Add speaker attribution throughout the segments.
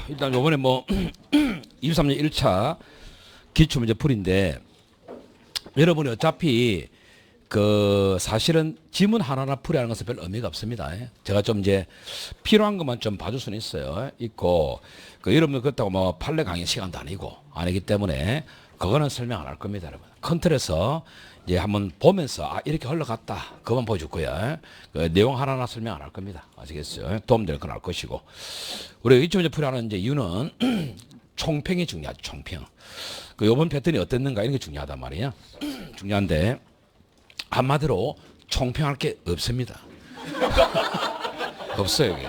Speaker 1: 일단 요번에 뭐 23년 1차 기출문제 풀인데 여러분이 어차피 그 사실은 지문 하나하나 풀이하는 것은 별 의미가 없습니다. 제가 좀 이제 필요한 것만 좀 봐줄 수는 있고 그 여러분 그렇다고 뭐 판례 강의 시간도 아니기 때문에 그거는 설명 안 할 겁니다, 여러분. 큰 틀에서 이제 한번 보면서 이렇게 흘러갔다 그만 보여줬고요. 그 내용 하나하나 설명 안 할 겁니다. 아시겠어요? 도움될 건 알 것이고 우리가 이쪽 문제 풀이하는 이제 이유는 총평이 중요하죠. 총평. 그 요번 패턴이 어땠는가 이런 게 중요하단 말이에요. 중요한데 한마디로 총평할 게 없습니다. 없어요 이게.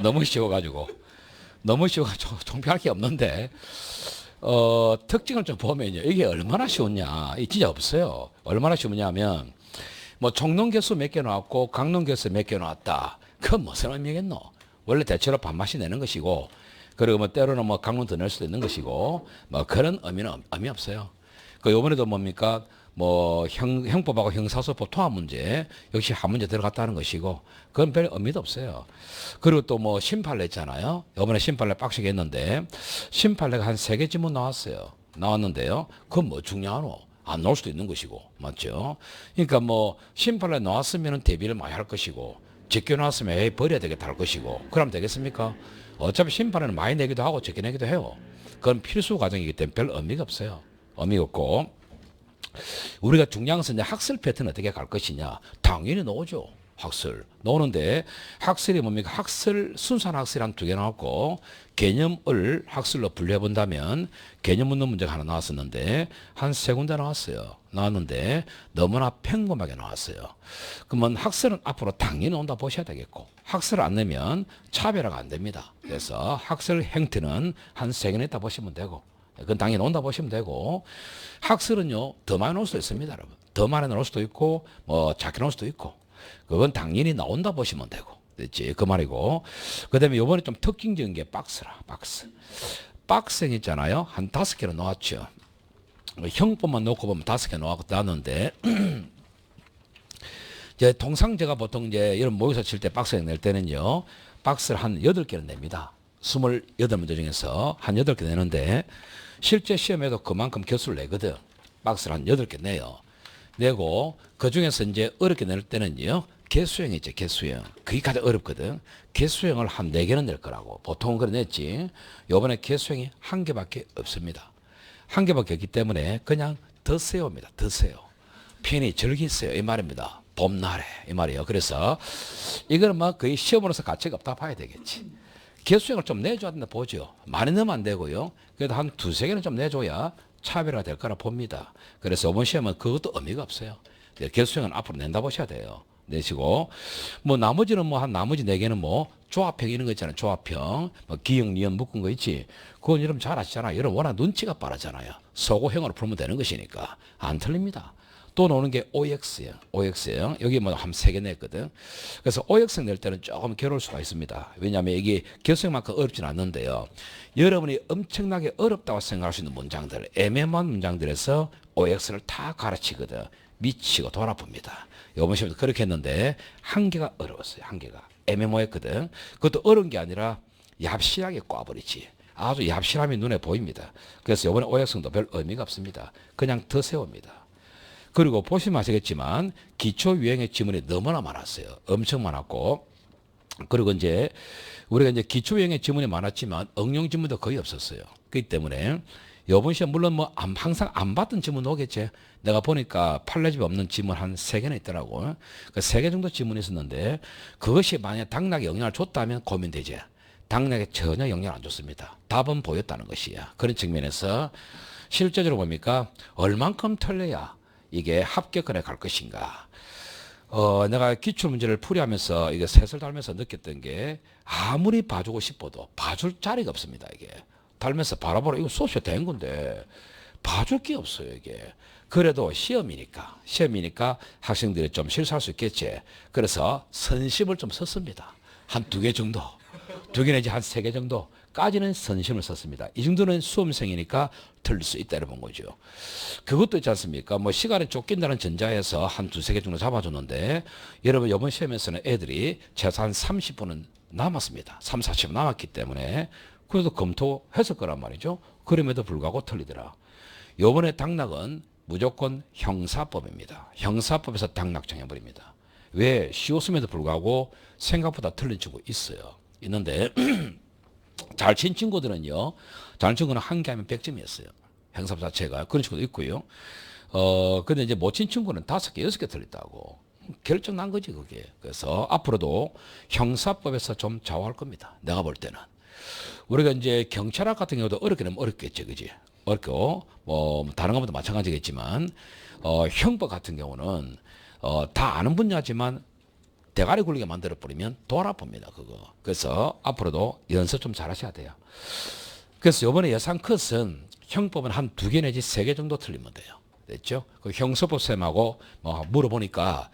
Speaker 1: 너무 쉬워가지고 총평할 게 없는데 특징을 좀 보면요 이게 얼마나 쉬웠냐 이 진짜 없어요. 얼마나 쉬우냐면 뭐 총론 개수 몇 개 나왔고 강론 개수 몇 개 나왔다. 그건 무슨 의미겠노? 원래 대체로 반만씩 내는 것이고 그리고 뭐 때로는 뭐 강론 더 낼 수도 있는 것이고 뭐 그런 의미 없어요. 그 요번에도 뭡니까? 뭐 형법하고 형사소법 통합 문제 역시 한 문제 들어갔다는 것이고 그건 별 의미도 없어요. 그리고 또 뭐 심판례 있잖아요. 이번에 심판례 빡시게 했는데 심판례가 한 3개 지문 나왔는데요. 그건 뭐 중요하노? 안 나올 수도 있는 것이고 맞죠? 그러니까 뭐 심판례 나왔으면 대비를 많이 할 것이고 적게 나왔으면 버려야 되겠다 할 것이고 그러면 되겠습니까? 어차피 심판에는 많이 내기도 하고 적게 내기도 해요. 그건 필수 과정이기 때문에 별 의미가 없어요. 의미가 없고 우리가 중요한 것은 이제 학설 패턴 어떻게 갈 것이냐. 당연히 나오죠. 학설. 나오는데 학설이 뭡니까? 학설, 순수한 학설이 한 2개 나왔고 개념을 학설로 분류해 본다면 개념 묻는 문제가 하나 나왔었는데 한 3군데 나왔는데 너무나 평범하게 나왔어요. 그러면 학설은 앞으로 당연히 나온다 보셔야 되겠고 학설을 안 내면 차별화가 안 됩니다. 그래서 학설 행태는 한 3개나 있다 보시면 되고 그건 당연히 나온다 보시면 되고 학설은요 더 많이 나올 수도 있습니다, 여러분. 더 많이 나올 수도 있고 뭐 작게 나올 수도 있고 그건 당연히 나온다 보시면 되고 됐지 그 말이고 그다음에 요번에 좀 특징적인 게 박스형 있잖아요. 한 5개로 나왔죠. 형법만 놓고 보면 5개 나왔는데 이제 통상 제가 보통 이제 이런 모의고사 칠 때 박스형 낼 때는요 박스를 한 8개를 냅니다. 28문제 중에서 한 8개 내는데 실제 시험에도 그만큼 개수를 내거든. 박스를 한 8개 내요. 내고 그 중에서 이제 어렵게 낼 때는요. 개수형 있죠. 개수형. 그게 가장 어렵거든. 개수형을 한 4개는 낼 거라고. 보통은 그래 냈지. 요번에 개수형이 1개밖에 없습니다. 1개밖에 없기 때문에 그냥 더 세웁니다. 더 세요. 편히 즐기세요. 이 말입니다. 봄날에 이 말이에요. 그래서 이거는 뭐 거의 시험으로서 가치가 없다 봐야 되겠지. 개수형을 좀 내줘야 된다 보죠. 많이 넣으면 안 되고요. 그래도 한 2-3개는 좀 내줘야 차별화가 될 거라 봅니다. 그래서 이번 시험은 그것도 의미가 없어요. 개수형은 앞으로 낸다 보셔야 돼요. 내시고 뭐 나머지는 뭐 한 나머지 4개는 뭐 조합형 이런 거 있잖아요. 조합형 뭐 기역 니은 묶은 거 있지. 그건 여러분 잘 아시잖아요. 여러분 워낙 눈치가 빠르잖아요. 소고형으로 풀면 되는 것이니까 안 틀립니다. 또 나오는 게 OX형. 여기 뭐 한 3개 냈거든. 그래서 OX형 낼 때는 조금 괴로울 수가 있습니다. 왜냐하면 이게 개수형만큼 어렵진 않는데요. 여러분이 엄청나게 어렵다고 생각할 수 있는 문장들, 애매한 문장들에서 OX를 다 가르치거든. 미치고 돌아봅니다. 이번 시험도 그렇게 했는데 1개가 어려웠어요. 1개가. 애매모호했거든. 그것도 어려운 게 아니라 얍실하게 꽈버리지. 아주 얍실함이 눈에 보입니다. 그래서 이번에 OX형도 별 의미가 없습니다. 그냥 더 세웁니다. 그리고 보시면 아시겠지만 기초 유형의 지문이 너무나 많았어요. 엄청 많았고 그리고 이제 우리가 이제 기초 유형의 지문이 많았지만 응용 지문도 거의 없었어요. 그렇기 때문에 이번 시험 물론 뭐 항상 안 받던 지문 오겠지. 내가 보니까 판례집에 없는 지문 한 3개나 있더라고. 그 3개 정도 지문이 있었는데 그것이 만약 당락에 영향을 줬다면 고민되지. 당락에 전혀 영향 안 줬습니다. 답은 보였다는 것이야. 그런 측면에서 실제적으로 봅니까 얼만큼 틀려야 이게 합격권에 갈 것인가. 내가 기출문제를 풀이하면서 이게 셋을 달면서 느꼈던 게 아무리 봐주고 싶어도 봐줄 자리가 없습니다. 이게 달면서 바라보라 이거 수업이 된 건데 봐줄 게 없어요. 이게 그래도 시험이니까 학생들이 좀 실수할 수 있겠지. 그래서 선심을 좀 썼습니다. 한 2개 정도 2개 내지 한 3개 정도 까지는 선심을 썼습니다. 이 정도는 수험생이니까 틀릴 수 있다 이런 거죠. 그것도 있지 않습니까? 뭐 시간에 쫓긴다는 전자에서 한 두세 개 정도 잡아줬는데 여러분 이번 시험에서는 애들이 최소한 30분은 남았습니다. 3, 40분 남았기 때문에 그래도 검토했을 거란 말이죠. 그럼에도 불구하고 틀리더라. 요번에 당락은 무조건 형사법입니다. 형사법에서 당락 정해버립니다. 왜? 쉬웠음에도 불구하고 생각보다 틀린 친구 있어요. 있는데 잘 친 친구들은요. 잘 친 친구는 한 개 하면 100점이었어요. 형사법 자체가. 그런 친구도 있고요. 근데 이제 못 친 친구는 5개, 6개 틀렸다고. 결정 난 거지 그게. 그래서 앞으로도 형사법에서 좀 좌우할 겁니다. 내가 볼 때는. 우리가 이제 경찰학 같은 경우도 어렵게 되면 어렵겠죠. 그지? 어렵고 뭐 다른 것보다 마찬가지겠지만 형법 같은 경우는 다 아는 분야지만 대가리 굴리게 만들어 버리면 돌아봅니다. 그거. 그래서 앞으로도 연습 좀 잘하셔야 돼요. 그래서 이번에 예상 컷은 형법은 한 2개 내지 3개 정도 틀리면 돼요. 됐죠? 그 형사법 쌤하고 뭐 물어보니까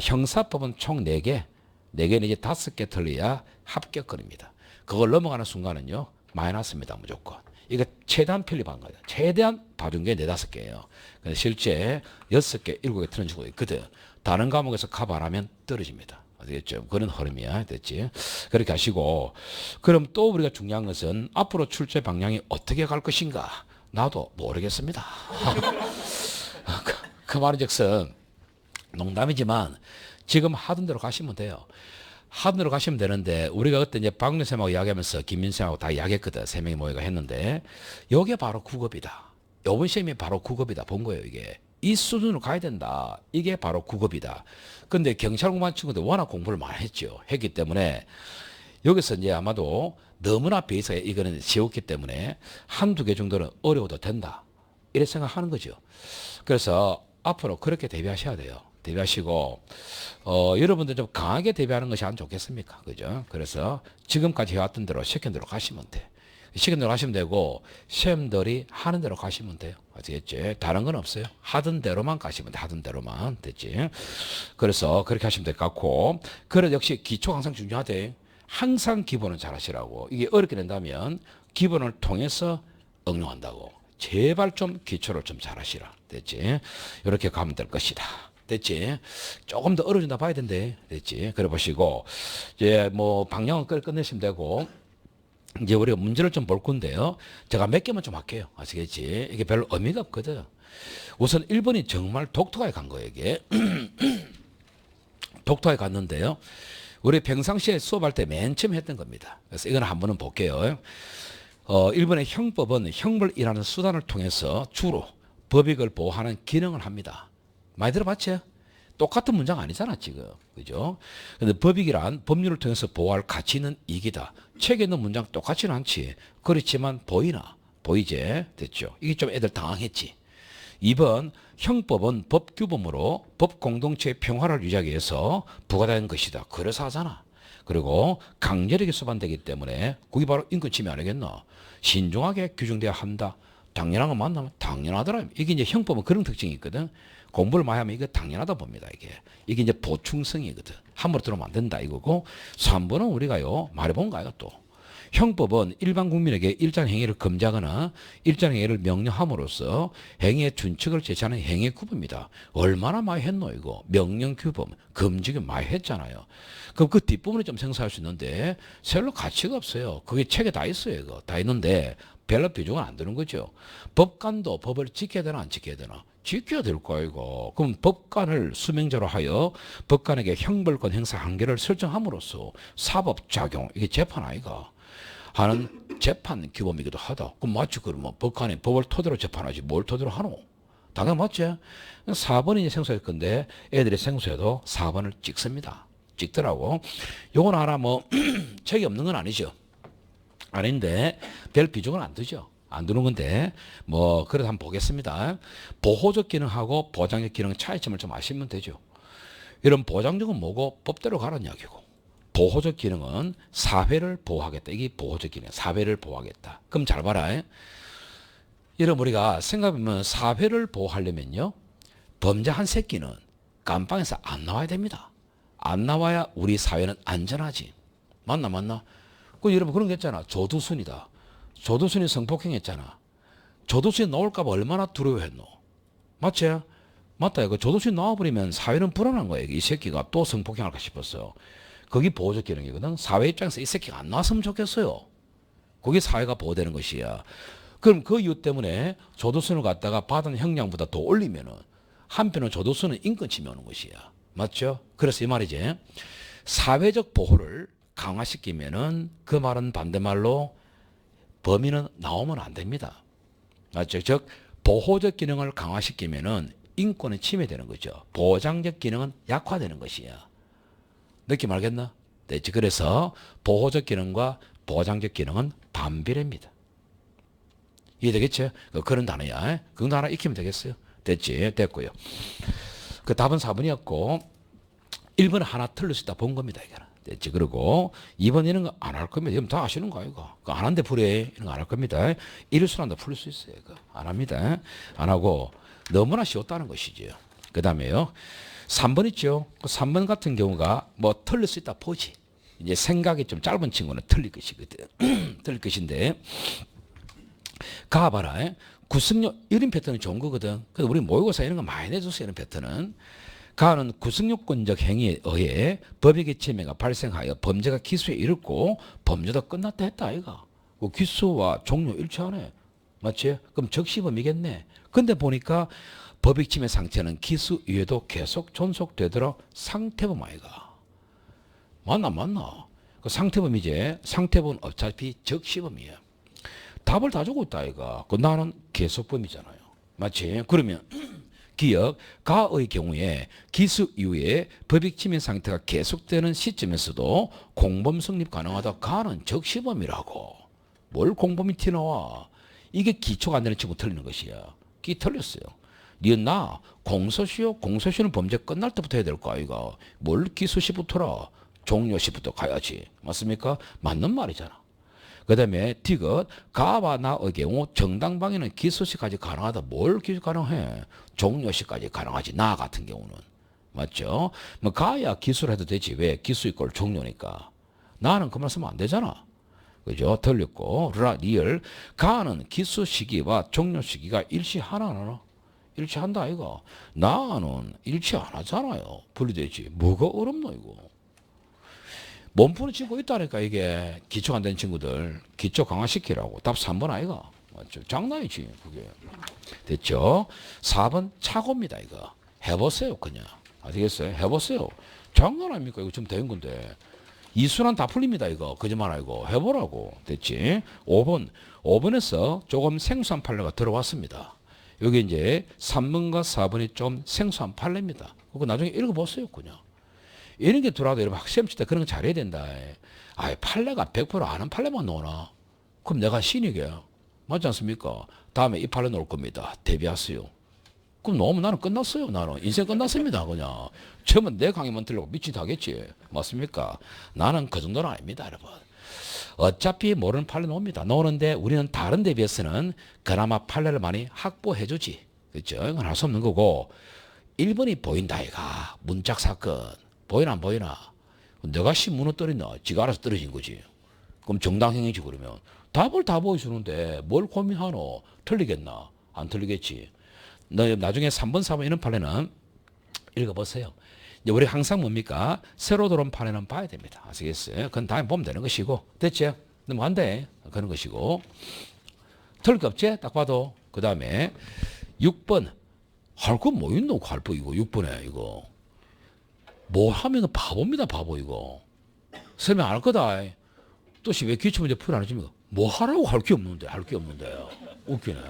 Speaker 1: 형사법은 총 4개 내지 5개 틀려야 합격권입니다. 그걸 넘어가는 순간은요 마이너스입니다. 무조건. 이거 최대한 편립한 거예요. 최대한 봐준 게 4, 5개예요. 근데 실제 6개, 7개 틀린 친구가 있거든. 다른 과목에서 커버 안 하면 떨어집니다. 아시겠죠? 그런 흐름이야. 됐지? 그렇게 하시고 그럼 또 우리가 중요한 것은 앞으로 출제 방향이 어떻게 갈 것인가? 나도 모르겠습니다. 그 말인즉슨 농담이지만 지금 하던 대로 가시면 돼요. 하던 대로 가시면 되는데 우리가 그때 이제 박윤쌤하고 이야기하면서 김민쌤하고 다 이야기했거든. 3명이 모여가 했는데 이게 바로 국업이다. 요번 시험이 바로 국업이다. 본 거예요. 이게. 이 수준으로 가야 된다. 이게 바로 국업이다. 근데 경찰 공부한 친구들 워낙 공부를 많이 했죠. 했기 때문에 여기서 이제 아마도 너무나 베이스가 이거는 쉬웠기 때문에 1-2개 정도는 어려워도 된다. 이렇게 생각하는 거죠. 그래서 앞으로 그렇게 대비하셔야 돼요. 대비하시고 여러분들 좀 강하게 대비하는 것이 안 좋겠습니까? 그죠? 그래서 지금까지 해왔던 대로 시킨 대로 가시면 돼. 시킨 대로 가시면 되고 시험들이 하는 대로 가시면 돼요. 아시겠지? 다른 건 없어요. 하던 대로만 가시면 돼. 하던 대로만. 됐지? 그래서 그렇게 하시면 될 것 같고 그래 역시 기초가 항상 중요하대. 항상 기본은 잘 하시라고. 이게 어렵게 된다면 기본을 통해서 응용한다고. 제발 좀 기초를 좀 잘 하시라. 됐지? 이렇게 가면 될 것이다. 됐지? 조금 더 어려워진다 봐야 된대. 됐지? 그래 보시고 이제 뭐 방향은 끝내시면 되고 이제 우리가 문제를 좀 볼 건데요. 제가 몇 개만 좀 할게요. 아시겠지? 이게 별로 의미가 없거든. 우선 1번이 정말 독특하게 간 거예요. 이게 독특하게 갔는데요. 우리 평상시에 수업할 때 맨 처음 했던 겁니다. 그래서 이건 한번은 볼게요. 1번의 형법은 형벌이라는 수단을 통해서 주로 법익을 보호하는 기능을 합니다. 많이 들어봤죠? 똑같은 문장 아니잖아 지금. 그죠? 근데 법익이란 법률을 통해서 보호할 가치 있는 이익이다. 책에 있는 문장 똑같지는 않지. 그렇지만 보이나? 보이제? 됐죠? 이게 좀 애들 당황했지. 2번 형법은 법규범으로 법공동체의 평화를 유지하기 위해서 부과된 것이다. 그래서 하잖아. 그리고 강렬하게 수반되기 때문에 그게 바로 인권 침해 아니겠나? 신중하게 규정돼야 한다. 당연한 거 만나면 당연하더라. 이게 이제 형법은 그런 특징이 있거든. 공부를 많이 하면 이거 당연하다 봅니다. 이게 이제 보충성이거든. 함부로 들어오면 안 된다 이거고. 3번은 우리가요 말해본 거야 또. 형법은 일반 국민에게 일정 행위를 금지하거나 일정 행위를 명령함으로써 행위의 준칙을 제시하는 행위 규범입니다. 얼마나 많이 했노 이거. 명령 규범, 금지금 많이 했잖아요. 그럼 그 뒷부분에 좀 생각할 수 있는데 별로 가치가 없어요. 그게 책에 다 있어요. 이거 다 있는데 별로 비중은 안 드는 거죠. 법관도 법을 지켜야 되나 안 지켜야 되나? 지켜야 될 거야 이거. 그럼 법관을 수명자로 하여 법관에게 형벌권 행사 한계를 설정함으로써 사법작용 이게 재판 아이가 하는 재판 규범이기도 하다. 그럼 맞지? 그러면 법관이 법을 토대로 재판하지 뭘 토대로 하노? 당연 맞지? 4번이 이제 생소할 건데 애들이 생소해도 4번을 찍습니다. 찍더라고. 요건 하나 뭐 책이 없는 건 아니죠. 아닌데 별 비중은 안 두죠. 안 두는 건데 뭐 그래도 한번 보겠습니다. 보호적 기능하고 보장적 기능 차이점을 좀 아시면 되죠. 이런 보장적은 뭐고 법대로 가라는 이야기고 보호적 기능은 사회를 보호하겠다. 이게 보호적 기능. 사회를 보호하겠다. 그럼 잘 봐라. 이런 우리가 생각해보면 사회를 보호하려면요. 범죄 한 새끼는 감방에서 안 나와야 됩니다. 안 나와야 우리 사회는 안전하지. 맞나? 그 여러분 그런 게 있잖아. 조두순이다. 조두순이 성폭행했잖아. 조두순이 나올까봐 얼마나 두려워했노. 맞지? 맞다. 그 조두순이 나와버리면 사회는 불안한 거야. 이 새끼가 또 성폭행할까 싶었어. 그게 보호적 기능이거든. 사회 입장에서 이 새끼가 안 나왔으면 좋겠어요. 그게 사회가 보호되는 것이야. 그럼 그 이유 때문에 조두순을 갖다가 받은 형량보다 더 올리면은 한편은 조두순은 인권 침해하는 것이야. 맞죠? 그래서 이 말이지. 사회적 보호를 강화시키면은 그 말은 반대말로 범인은 나오면 안 됩니다. 맞죠? 즉 보호적 기능을 강화시키면은 인권은 침해되는 거죠. 보장적 기능은 약화되는 것이야. 느낌 알겠나? 됐지? 그래서 보호적 기능과 보장적 기능은 반비례입니다. 이해되겠죠? 그런 단어야. 그런 단어 익히면 되겠어요. 됐지? 됐고요. 그 답은 4번이었고 1번은 하나 틀릴 수 있다 본 겁니다. 이거는. 됐지? 그리고 2번 이런 거 안 할 겁니다. 이건 다 아시는 거 아이가? 안 한데 풀에 이런 거 안 할 겁니다. 일수란도 풀릴 수 있어요. 이거. 안 합니다. 안 하고 너무나 쉬웠다는 것이죠. 그 다음에요. 3번 있죠. 그 3번 같은 경우가 뭐 틀릴 수 있다 보지. 이제 생각이 좀 짧은 친구는 틀릴 것이거든. 틀릴 것인데 가봐라. 구승력 이런 패턴은 좋은 거거든. 그래서 우리 모의고사 이런 거 많이 내줬어요. 이런 패턴은. 가는 구승요건적 행위에 의해 법익의 침해가 발생하여 범죄가 기수에 이르고 범죄도 끝났다 했다 아이가. 그 기수와 종료 일치하네. 맞지? 그럼 적시범이겠네. 근데 보니까 법익 침해 상태는 기수 이외에도 계속 존속되도록 상태범 아이가. 맞나? 그 상태범이지. 상태범은 어차피 적시범이야. 답을 다 주고 있다 아이가. 그 나는 계속범이잖아요. 맞지? 그러면 기억, 가의 경우에 기수 이후에 법익 침해 상태가 계속되는 시점에서도 공범 성립 가능하다. 가는 적시범이라고. 뭘 공범이 튀나와. 이게 기초가 안 되는 친구 틀리는 것이야. 기 틀렸어요. 니나 공소시효, 공소시효는 범죄 끝날 때부터 해야 될 거 아이가. 뭘 기수시부터라. 종료시부터 가야지. 맞습니까? 맞는 말이잖아. 그 다음에 디귿, 가와 나의 경우 정당방위는 기소시까지 가능하다. 뭘 기소 가능해? 종료시까지 가능하지. 나 같은 경우는. 맞죠? 뭐 가야 기소를 해도 되지. 왜? 기수 이꼴 종료니까. 나는 그 말 쓰면 안 되잖아. 그죠? 틀렸고. 리얼. 가는 기소 시기와 종료 시기가 일치하나 안 하나? 일치한다 아이가. 나는 일치 안 하잖아요. 분리되지. 뭐가 어렵노 이거. 몸푸는 친구 있다니까. 이게 기초 안 된 친구들 기초 강화시키라고. 답 3번 아이가. 맞죠? 장난이지 그게. 됐죠? 4번 착오입니다 이거. 해보세요 그냥. 아시겠어요? 해보세요. 장난 아닙니까? 이거 좀 된 건데. 이순환 다 풀립니다 이거. 거짓말 아니고 해보라고. 됐지? 5번에서 조금 생소한 판례가 들어왔습니다. 여기 이제 3번과 4번이 좀 생소한 판례입니다. 그거 나중에 읽어보세요 그냥. 이런 게 들어와도 여러분 시험 칠 때 그런 거 잘해야 된다. 아예 판례가 100% 아는 판례만 나오나? 그럼 내가 신이게. 맞지 않습니까? 다음에 이 판례 나올 겁니다. 대비하세요. 그럼 나오면 나는 끝났어요. 나는 인생 끝났습니다. 그냥 처음엔 내 강의만 들려고 미치다 하겠지. 맞습니까? 나는 그 정도는 아닙니다 여러분. 어차피 모르는 판례 나옵니다. 나오는데 우리는 다른 데 비해서는 그나마 판례를 많이 확보해 주지. 그렇죠? 이건 할 수 없는 거고 1번이 보인다 이가. 문짝 사건. 보이나 안 보이나? 내가 신문을 떨어졌나? 지가 알아서 떨어진 거지. 그럼 정당행위지 그러면. 답을 다 보여주는데 뭘 고민하노? 틀리겠나? 안 틀리겠지. 나중에 3번, 4번 이런 판례는 읽어보세요. 이제 우리 항상 뭡니까? 새로 들어온 판례는 봐야 됩니다. 아시겠어요? 그건 다음에 보면 되는 것이고. 됐죠? 넘어간대. 그런 것이고. 틀릴 게 없지? 딱 봐도. 그 다음에 6번. 할 거 뭐 있노? 할 거 이거 6번에 이거. 뭐 하면 바보입니다 바보 이거. 설명 안 할 거다. 또시 왜 기출문제 풀이 안 해줍니까? 뭐 하라고 할 게 없는데. 웃기네.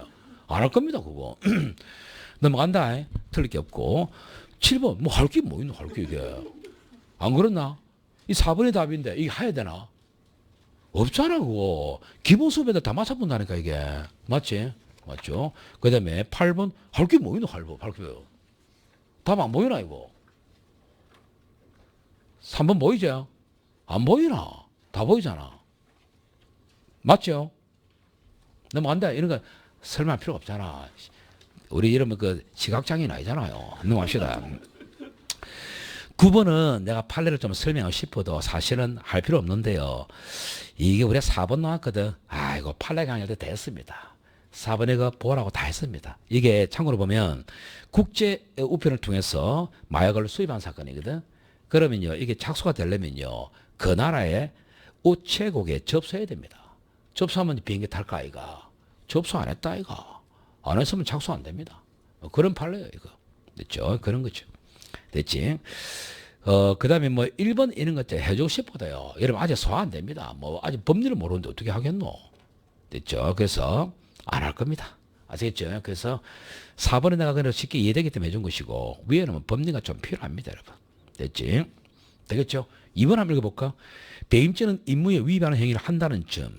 Speaker 1: 안 할 겁니다 그거. 넘어간다. 틀릴 게 없고. 7번 뭐 할 게 뭐 있노? 할 게 이게. 안 그렇나? 이 4번이 답인데 이게 해야 되나? 없잖아 그거. 기본 수업에다 다 맞춰본다니까 이게. 맞지? 맞죠? 그 다음에 8번 할 게 뭐 있노? 할 게. 답 안 보이나 이거? 3번 보이죠? 안 보이나? 다 보이잖아. 맞죠? 넘어간다. 이런 거 설명할 필요가 없잖아. 우리 이러면 그 시각장애인 아니잖아요. 넘어갑시다. 9번은 내가 판례를 좀 설명하고 싶어도 사실은 할 필요 없는데요. 이게 우리가 4번 나왔거든. 아이고 판례 강의할 때 됐습니다. 4번에 그 보라고 다 했습니다. 이게 참고로 보면 국제 우편을 통해서 마약을 수입한 사건이거든. 그러면요 이게 착수가 되려면요 그 나라의 우체국에 접수해야 됩니다. 접수하면 비행기 탈까 아이가. 접수 안 했다 아이가. 안 했으면 착수 안 됩니다. 그런 판례예요 이거. 됐죠? 그런 거죠. 됐지? 그 다음에 뭐 1번 이런 것들 해주고 싶어도요. 여러분 아직 소화 안 됩니다. 뭐 아직 법리를 모르는데 어떻게 하겠노? 됐죠? 그래서 안 할 겁니다. 아시겠죠? 그래서 4번에 내가 그냥 쉽게 이해되기 때문에 해준 것이고 위에는 뭐 법리가 좀 필요합니다. 여러분. 됐지? 되겠죠? 2번 한번 읽어볼까? 배임죄는 임무에 위반하는 행위를 한다는 점.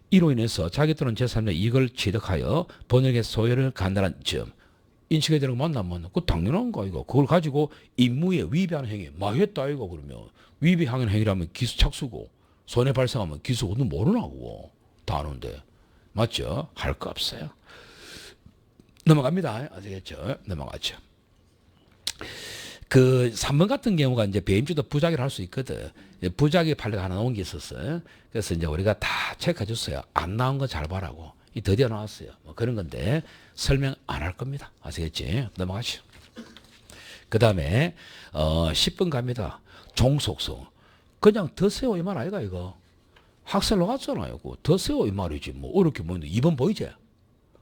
Speaker 1: 이로 인해서 자기 또는 제3자 이익을 취득하여 본역의 소유를 간다는 점. 인식해야 되는 거 맞나 안 맞나? 그거 당연한 거 이거. 그걸 가지고 임무에 위배하는 행위. 마했다 이거 그러면. 위배하는 행위라면 기수 착수고 손해 발생하면 기수 어느 모르나 그거. 다 아는데. 맞죠? 할 거 없어요. 넘어갑니다. 아시겠죠? 넘어가죠. 그 3번 같은 경우가 이제 배임죄도 부작위를 할 수 있거든. 부작위 판례가 하나 나온 게 있었어요. 그래서 이제 우리가 다 체크해 줬어요. 안 나온 거 잘 봐라고. 이 드디어 나왔어요. 뭐 그런 건데 설명 안 할 겁니다. 아시겠지? 넘어가시죠. 그 다음에 10번 갑니다. 종속성. 그냥 더세요 이 말 아이가 이거. 학생 나왔잖아요. 더세요 이 말이지. 뭐 어렵게 뭐는데 2번 보이지?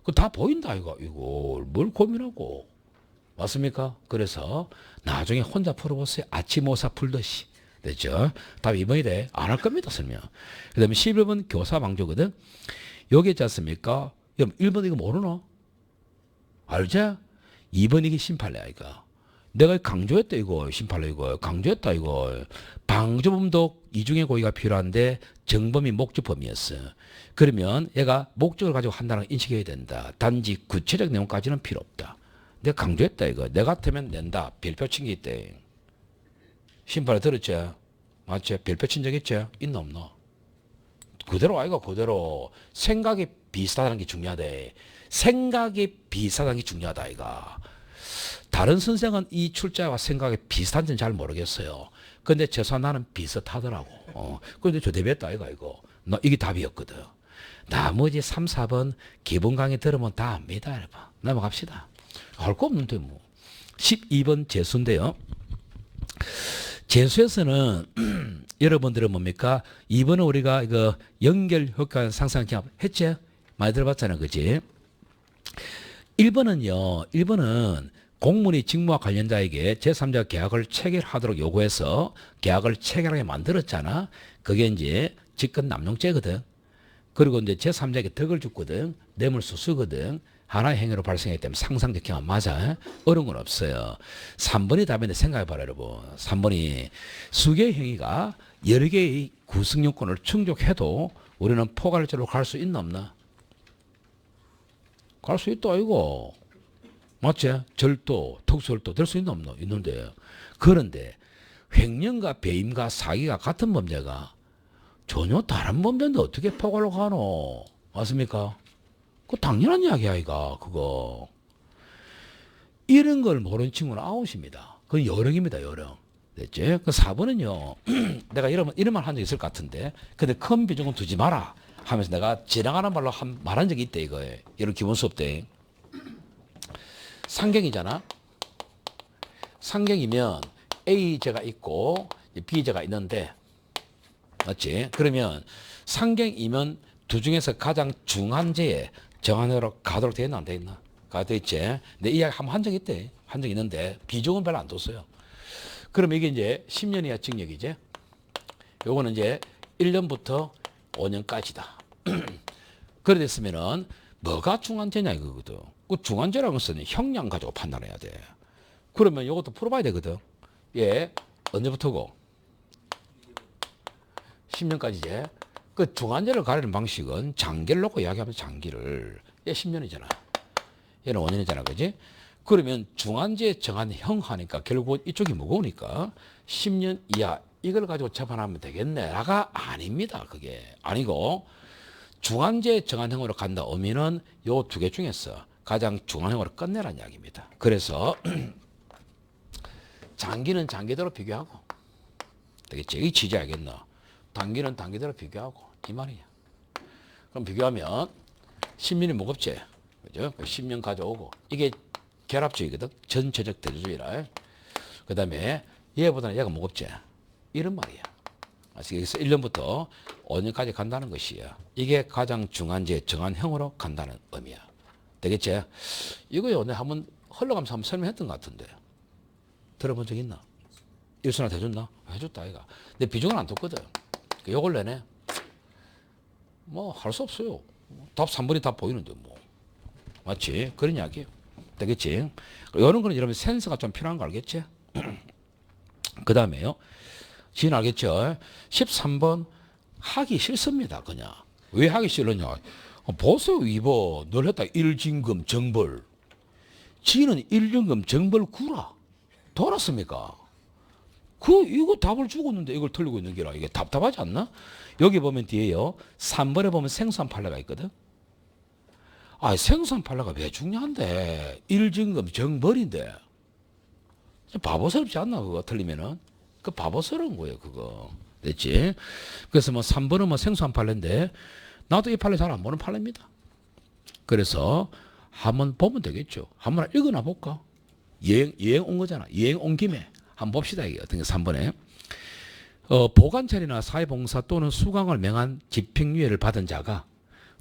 Speaker 1: 그 다 보인다 이거. 이걸 뭘 고민하고. 맞습니까? 그래서 나중에 혼자 풀어보세요. 아치모사 풀듯이. 됐죠? 답 2번이래. 안 할 겁니다. 설명. 그 다음에 11번 교사방조거든. 여기 있지 않습니까? 1번 이거 모르나? 알지? 2번 이게 심판례야 이거. 내가 강조했다 이거. 심판례 이거. 강조했다 이거. 방조범도 이중의 고의가 필요한데 정범이 목적범이었어. 그러면 얘가 목적을 가지고 한다는 걸 인식해야 된다. 단지 구체적 내용까지는 필요 없다. 내가 강조했다 이거. 내 같으면 낸다. 별표 친 게 있대. 심판을 들었지? 맞지? 별표 친 적 있지? 있나 없나? 그대로 아이가 그대로. 생각이 비슷하다는 게 중요하대. 생각이 비슷하다는 게 중요하다 아이가. 다른 선생은 이 출제와 생각이 비슷한지는 잘 모르겠어요. 근데 최소한 나는 비슷하더라고. 근데 저 대비했다 아이가 이거. 나 이게 답이었거든. 나머지 3, 4번 기본 강의 들으면 다 압니다 여러분. 넘어갑시다. 할 거 없는데 뭐. 12번 재수인데요. 재수에서는 여러분들은 뭡니까? 2번은 우리가 이거 연결 효과 상상 경험 했지? 많이 들어봤잖아. 그지? 1번은요. 1번은 공무원이 직무와 관련자에게 제3자 계약을 체결하도록 요구해서 계약을 체결하게 만들었잖아. 그게 이제 직권 남용죄거든. 그리고 이제 제3자에게 덕을 줬거든. 뇌물수수거든. 하나의 행위로 발생했기 때문에 상상적 경험 맞아. 어려운 건 없어요. 3번이 답인데 생각해봐라 여러분. 3번이 수개의 행위가 여러 개의 구성 요건을 충족해도 우리는 포괄적으로 갈 수 있나 없나? 갈 수 있다 이거. 맞지? 절도, 특수절도 될 수 있나 없나? 있는데. 그런데 횡령과 배임과 사기가 같은 범죄가 전혀 다른 범죄인데 어떻게 포괄로 가노? 맞습니까? 그 당연한 이야기야 이가 그거. 이런 걸 모르는 친구는 아웃입니다. 그건 여령입니다 여령. 됐지? 그 4번은요. 내가 이런 말 한 적 있을 것 같은데 근데 큰 비중은 두지 마라 하면서 내가 지나가는 말로 말한 적이 있대 이거에. 이런 기본 수업 때. 상경이잖아. 상경이면 A제가 있고 B제가 있는데 맞지? 그러면 상경이면 두 중에서 가장 중한 죄에 정한으로 가도록 되어 있나 안 되어 있나? 가도 있지. 근데 이 이야기 한번 한 적 있대. 한 적 있는데 비중은 별로 안 뒀어요. 그럼 이게 이제 10년 이하 징역이지. 요거는 이제 1년부터 5년까지다. 그래 됐으면은 뭐가 중한죄냐 이거거든. 그 중한죄라는 것은 형량 가지고 판단해야 돼. 그러면 요것도 풀어봐야 되거든. 예, 언제부터고? 10년까지지. 그 중한죄를 가리는 방식은 장기를 놓고 이야기하면 장기를. 얘 10년이잖아. 얘는 5년이잖아. 그지? 그러면 중한죄 정한 형 하니까 결국은 이쪽이 무거우니까 10년 이하 이걸 가지고 재판하면 되겠네라가 아닙니다. 그게 아니고 중한죄 정한형으로 간다. 의미는 요 두 개 중에서 가장 중한형으로 끝내라는 이야기입니다. 그래서 장기는 장기대로 비교하고. 되겠지? 이 취지 알겠나? 단기는 단기대로 비교하고. 이 말이야. 그럼 비교하면 10년이 무겁지? 그죠? 10년 가져오고. 이게 결합주의거든? 전체적 대조주의라. 그 다음에 얘보다는 얘가 무겁지? 이런 말이야. 여기서 1년부터 5년까지 간다는 것이야. 이게 가장 중한제 정한형으로 간다는 의미야. 되겠지? 이거요. 내가 한번 흘러가면서 한번 설명했던 것 같은데. 들어본 적 있나? 일순환 해줬나? 해줬다, 아이가. 근데 비중은 안 뒀거든. 요걸 내네. 뭐, 할 수 없어요. 답 3번이 다 보이는데, 뭐. 맞지? 그런 이야기예요. 되겠지? 이런 거는 여러분 센스가 좀 필요한 거 알겠지? 그 다음에요. 지인 알겠죠? 13번 하기 싫습니다. 그냥. 왜 하기 싫으냐? 보세요. 2번. 늘 했다. 일진금 정벌. 지는 일진금 정벌 구라. 돌았습니까? 이거 답을 주고있는데 이걸 틀리고 있는 게라. 이게 답답하지 않나? 여기 보면 뒤에요. 3번에 보면 생수한 판례가 있거든. 생수한 판례가 왜 중요한데? 일진금 정벌인데. 바보스럽지 않나? 그거 틀리면은. 그 바보스러운 거예요, 그거. 됐지? 그래서 뭐 3번은 뭐 생소한 판례인데, 나도 이 판례 잘 안 보는 판례입니다. 그래서 한번 보면 되겠죠. 한번 읽어나 볼까? 여행 온 거잖아. 여행 온 김에 한번 봅시다. 이게 어떤 게 3번에. 보관처리나 사회봉사 또는 수강을 명한 집행유예를 받은 자가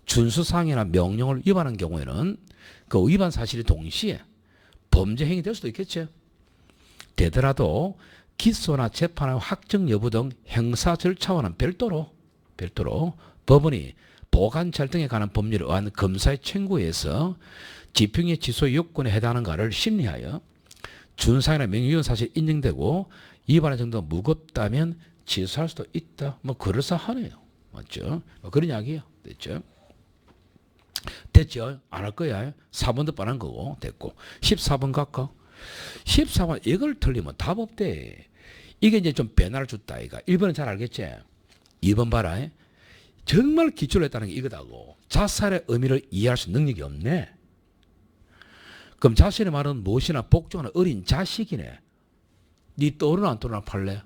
Speaker 1: 준수사항이나 명령을 위반한 경우에는 그 위반 사실이 동시에 범죄 행위 될 수도 있겠죠. 되더라도 기소나 재판의 확정 여부 등 형사 절차와는 별도로 법원이 보관찰 등에 관한 법률에 의한 검사의 청구에서 집행유예 취소 요건에 해당하는가를 심리하여 준사이나 명예위반 사실이 인정되고 위반의 정도가 무겁다면 취소할 수도 있다. 뭐 그럴싸하네요. 맞죠? 뭐 그런 이야기예요. 됐죠? 됐죠? 안 할 거야. 4번도 뻔한 거고 됐고 14번 갈까? 14번 이걸 틀리면 답 없대. 이게 이제 좀 변화를 줬다. 이가 1번은 잘 알겠지? 2번 봐라. 정말 기초로 했다는 게 이거다고. 자살의 의미를 이해할 수 있는 능력이 없네. 그럼 자신의 말은 무엇이나 복종하는 어린 자식이네. 니 떠오르나 안 떠오르나 팔래?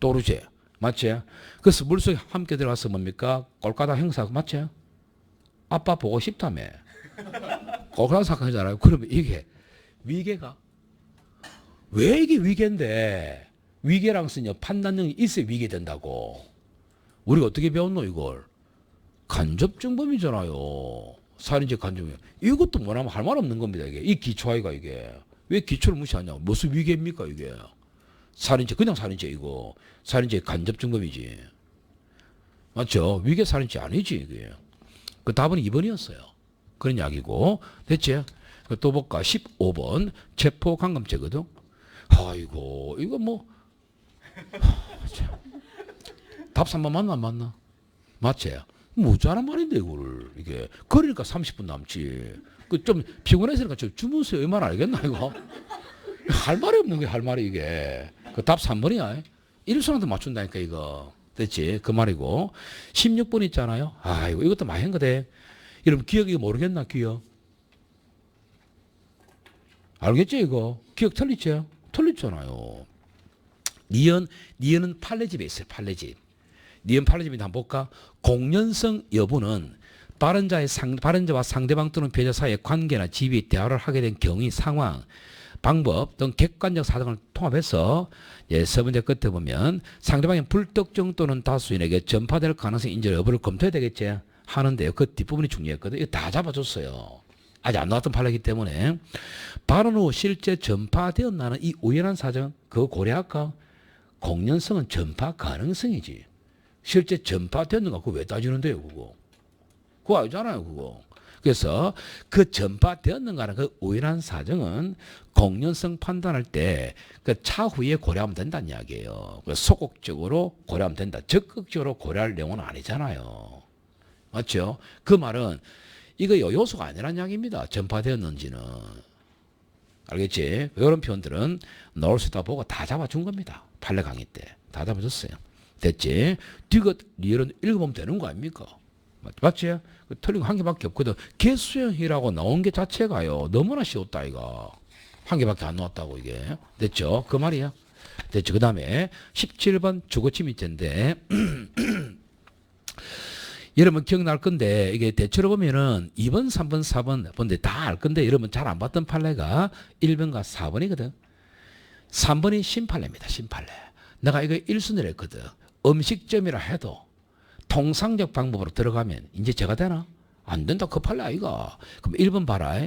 Speaker 1: 떠오르지? 맞지? 그래서 물속에 함께 들어가서 뭡니까? 꼴까다 행사 맞지? 아빠 보고 싶다며. 꼴까다 사건이잖아요. 그러면 이게 위계가? 왜 이게 위계인데? 위계랑 쓰냐 판단력이 있어야 위계된다고. 우리가 어떻게 배웠노 이걸? 간접정범이잖아요. 살인죄 간접이요. 이것도 뭐냐면 할 말 없는 겁니다. 이게 이 기초아이가 이게 왜 기초를 무시하냐? 무슨 위계입니까 이게? 살인죄 그냥 살인죄 이거. 살인죄 간접정범이지. 맞죠? 위계 살인죄 아니지 이게. 그 답은 2번이었어요. 그런 이야기고 됐지? 또 볼까? 15번 체포감금죄거든. 아이고 이거 뭐 답 3번 맞나 안 맞나? 맞지? 무자란 말인데 이거를 이게 그러니까 30분 남지. 그 좀 피곤해서니까 좀 주무세요 이 말 알겠나 이거? 할 말이 없는 게 할 말이 이게. 그 답 3번이야. 1순한테 맞춘다니까 이거. 됐지? 그 말이고 16번 있잖아요. 아이고 이것도 많이 한 거대. 여러분 기억 이거 모르겠나 기억? 알겠지 이거? 기억 틀리죠? 틀렸잖아요. 니은은 판례집에 있어요. 판례집. 니은 판례집인데 한번 볼까? 공연성 여부는 발언자와 상대방 또는 피해자 사이의 관계나 지위, 대화를 하게 된 경위, 상황, 방법 등 객관적 사정을 통합해서 세 번째 끝에 보면 상대방의 불특정 또는 다수인에게 전파될 가능성 인정 여부를 검토해야 되겠지 하는데요. 그 뒷부분이 중요했거든요. 이거 다 잡아줬어요. 아직 안 나왔던 판례이기 때문에 발언 후 실제 전파되었나는 이 우연한 사정 그거 고려할까? 공연성은 전파 가능성이지. 실제 전파되었는가 그거 왜 따지는데요 그거. 그거 알잖아요 그거. 그래서 그 전파되었는가는 그 우연한 사정은 공연성 판단할 때 그 차후에 고려하면 된다는 이야기예요. 소극적으로 고려하면 된다. 적극적으로 고려할 내용은 아니잖아요. 맞죠? 그 말은 이거 요소가 아니란 이야기입니다. 전파되었는지는. 알겠지? 이런 표현들은 나올 수 있다 보고 다 잡아준 겁니다. 판례 강의 때. 다 잡아줬어요. 됐지? 디귿, 리을은 읽어보면 되는 거 아닙니까? 맞지? 틀린 거 한 개밖에 없거든. 개수형이라고 나온 게 자체가요. 너무나 쉬웠다, 이거. 한 개밖에 안 나왔다고 이게. 됐죠? 그 말이야. 됐죠? 그 다음에 17번 주거침입죄인데 여러분 기억날 건데 이게 대체로 보면은 2번, 3번, 4번 본데 다 알 건데 여러분 잘 안 봤던 판례가 1번과 4번이거든. 3번이 심판례입니다. 심판례. 내가 이거 1순위를 했거든. 음식점이라 해도 통상적 방법으로 들어가면 이제 제가 되나? 안 된다. 그 판례 아이가. 그럼 1번 봐라.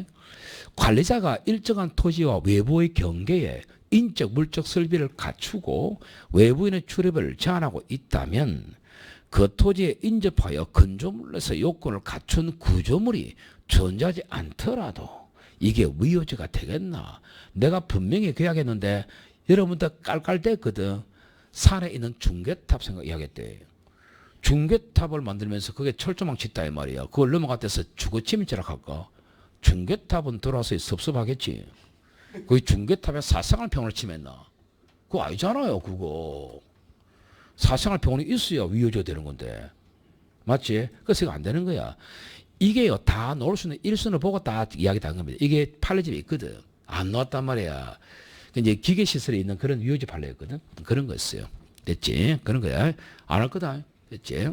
Speaker 1: 관리자가 일정한 토지와 외부의 경계에 인적 물적 설비를 갖추고 외부인의 출입을 제한하고 있다면 그 토지에 인접하여 건조물에서 요건을 갖춘 구조물이 존재하지 않더라도 이게 위조죄가 되겠나? 내가 분명히 계약했는데 여러분들 깔깔댔거든. 산에 있는 중계탑 생각해야겠대. 중계탑을 만들면서 그게 철조망 짓다 이 말이야. 그걸 넘어갔대서 주거침입죄라 할까? 중계탑은 들어와서 섭섭하겠지. 그 중계탑에 사생활 평을 침했나? 그거 아니잖아요. 그거. 사생활 평원이 있어야 위조죄 되는 건데. 맞지? 그래서 이거 안 되는 거야. 이게요, 다 넣을 수 있는 일순을 보고 다 이야기 다 한 겁니다. 이게 판례집에 있거든. 안 나왔단 말이야. 이제 기계시설에 있는 그런 위조죄 판례였거든. 그런 거였어요. 됐지? 그런 거야. 안 할 거다. 됐지?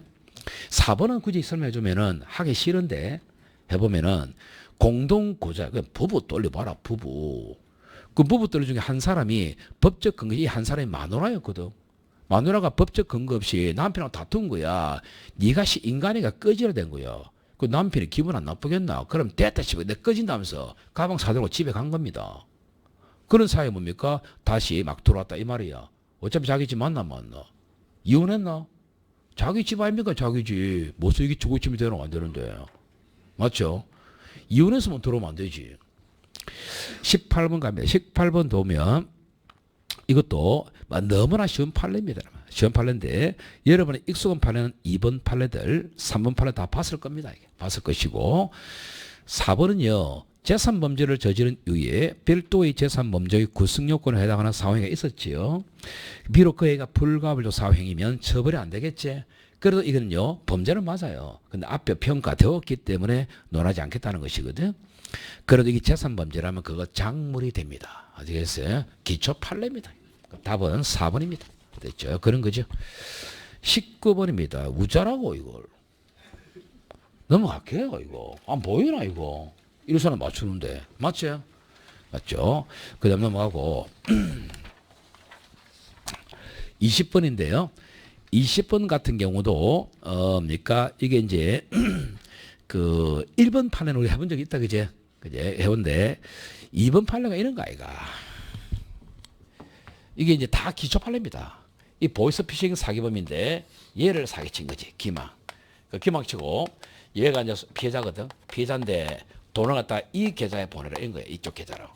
Speaker 1: 4번은 굳이 설명해주면은 하기 싫은데 해보면은 공동고자, 부부 떨려봐라, 부부. 그 부부 떨려 중에 한 사람이 법적 근거, 이 한 사람이 마누라였거든. 마누라가 법적 근거 없이 남편하고 다툰 거야. 네가 인간이가 꺼지라 된 거야. 그 남편이 기분 안 나쁘겠나? 그럼 됐다 싶어. 내가 꺼진다면서 가방 사들고 집에 간 겁니다. 그런 사이 뭡니까? 다시 막 들어왔다 이 말이야. 어차피 자기 집 만나. 이혼했나? 자기 집 아닙니까? 자기 집. 뭐서 이게 주거침이 되는 안 되는데. 맞죠? 이혼했으면 들어오면 안 되지. 18번 갑니다. 18번 보면 이것도 너무나 쉬운 판례입니다. 쉬운 판례인데 여러분의 익숙한 판례는 2번 판례들, 3번 판례 다 봤을 겁니다. 봤을 것이고 4번은요. 재산범죄를 저지른 이후에 별도의 재산범죄의 구성요건에 해당하는 사후행위가 있었지요. 비록 그 애가 불가불조 사후행위면 처벌이 안 되겠지. 그래도 이거는요. 범죄는 맞아요. 근데 앞에 평가되었기 때문에 논하지 않겠다는 것이거든. 그래도 이게 재산범죄라면 그거 작물이 됩니다. 아시겠어요? 기초 판례입니다. 답은 4번입니다. 됐죠? 그런 거죠. 19번입니다. 우자라고 이걸. 넘어갈게요 이거. 안 보이나 이거. 이래서는 맞추는데. 맞죠? 맞죠? 그 다음 넘어가고 20번인데요. 20번 같은 경우도 그러니까 이게 이제 그 1번 판례는 우리 해본 적이 있다 그제? 그제? 해본데 2번 판례가 이런 거 아이가. 이게 이제 다 기초 판례입니다. 이 보이스피싱 사기범인데 얘를 사기친 거지. 기망. 그 기망 치고 얘가 이제 피해자거든. 피해자인데 돈을 갖다 이 계좌에 보내라 이런 거야. 이쪽 계좌로.